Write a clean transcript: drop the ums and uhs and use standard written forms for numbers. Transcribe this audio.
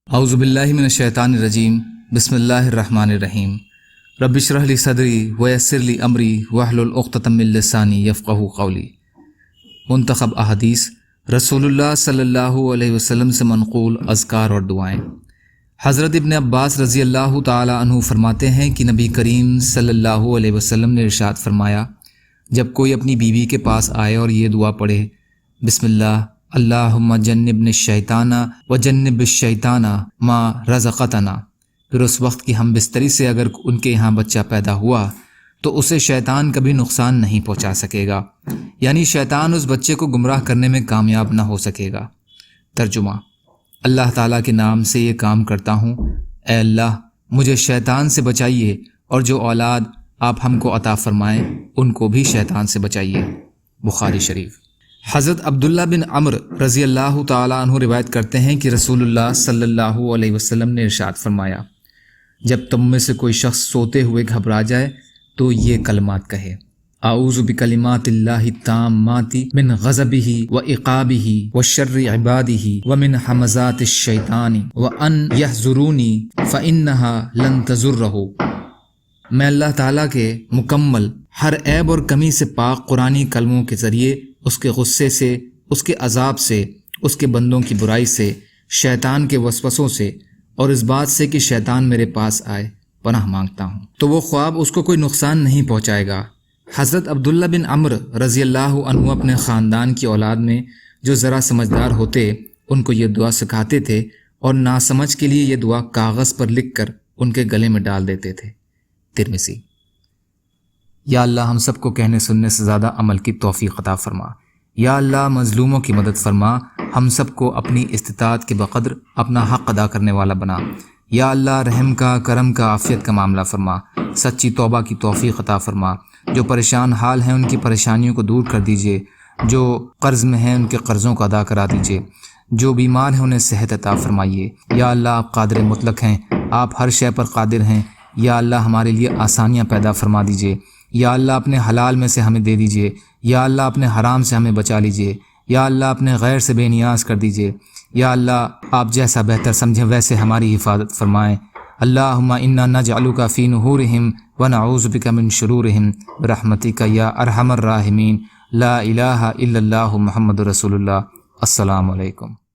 اعوذ باللہ من الشیطان الرجیم بسم اللہ الرحمن الرحیم رب اشرح لی صدری ویسر لی امری واحلل عقدۃ من لسانی یفقہوا قولی۔ منتخب احادیث رسول اللہ صلی اللہ علیہ وسلم سے منقول اذکار اور دعائیں۔ حضرت ابن عباس رضی اللہ تعالی عنہ فرماتے ہیں کہ نبی کریم صلی اللہ علیہ وسلم نے ارشاد فرمایا، جب کوئی اپنی بیوی کے پاس آئے اور یہ دعا پڑھے، بسم اللہ اللہم جنبنا الشیطان وجنب الشیطان ما رزقتنا، پھر اس وقت کی ہم بستری سے اگر ان کے یہاں بچہ پیدا ہوا تو اسے شیطان کبھی نقصان نہیں پہنچا سکے گا، یعنی شیطان اس بچے کو گمراہ کرنے میں کامیاب نہ ہو سکے گا۔ ترجمہ: اللہ تعالیٰ کے نام سے یہ کام کرتا ہوں، اے اللہ مجھے شیطان سے بچائیے، اور جو اولاد آپ ہم کو عطا فرمائیں ان کو بھی شیطان سے بچائیے۔ بخاری شریف۔ حضرت عبداللہ بن عمرو رضی اللہ تعالیٰ عنہ روایت کرتے ہیں کہ رسول اللہ صلی اللہ علیہ وسلم نے ارشاد فرمایا، جب تم میں سے کوئی شخص سوتے ہوئے گھبرا جائے تو یہ کلمات کہے، اعوذ بکلمات اللہ التامات من غضبہ وعقابہ وشر عبادہ ومن حمزات الشیطان وان یحضرونی فانہا لن تضرہ۔ میں اللہ تعالیٰ کے مکمل ہر عیب اور کمی سے پاک قرآنی کلموں کے ذریعے اس کے غصے سے، اس کے عذاب سے، اس کے بندوں کی برائی سے، شیطان کے وسوسوں سے، اور اس بات سے کہ شیطان میرے پاس آئے پناہ مانگتا ہوں، تو وہ خواب اس کو کوئی نقصان نہیں پہنچائے گا۔ حضرت عبداللہ بن عمرو رضی اللہ عنہ اپنے خاندان کی اولاد میں جو ذرا سمجھدار ہوتے ان کو یہ دعا سکھاتے تھے، اور ناسمجھ کے لیے یہ دعا کاغذ پر لکھ کر ان کے گلے میں ڈال دیتے تھے۔ ترمذی۔ یا اللہ ہم سب کو کہنے سننے سے زیادہ عمل کی توفیق عطا فرما۔ یا اللہ مظلوموں کی مدد فرما، ہم سب کو اپنی استطاعت کے بقدر اپنا حق ادا کرنے والا بنا۔ یا اللہ رحم کا، کرم کا، عافیت کا معاملہ فرما، سچی توبہ کی توفیق عطا فرما۔ جو پریشان حال ہیں ان کی پریشانیوں کو دور کر دیجیے، جو قرض میں ہیں ان کے قرضوں کو ادا کرا دیجیے، جو بیمار ہیں انہیں صحت عطا فرمائیے۔ یا اللہ آپ قادر مطلق ہیں، آپ ہر شے پر قادر ہیں۔ یا اللہ ہمارے لیے آسانیاں پیدا فرما دیجیے۔ یا اللہ اپنے حلال میں سے ہمیں دے دیجیے۔ یا اللہ اپنے حرام سے ہمیں بچا لیجیے۔ یا اللہ اپنے غیر سے بے نیاز کر دیجیے۔ یا اللہ آپ جیسا بہتر سمجھیں ویسے ہماری حفاظت فرمائیں۔ اللہم انا نجعلک فی نحورہم ونعوذ بک من شرورہم برحمتک یا ارحم الراحمین۔ لا الہ الا اللہ محمد رسول اللہ۔ السلام علیکم۔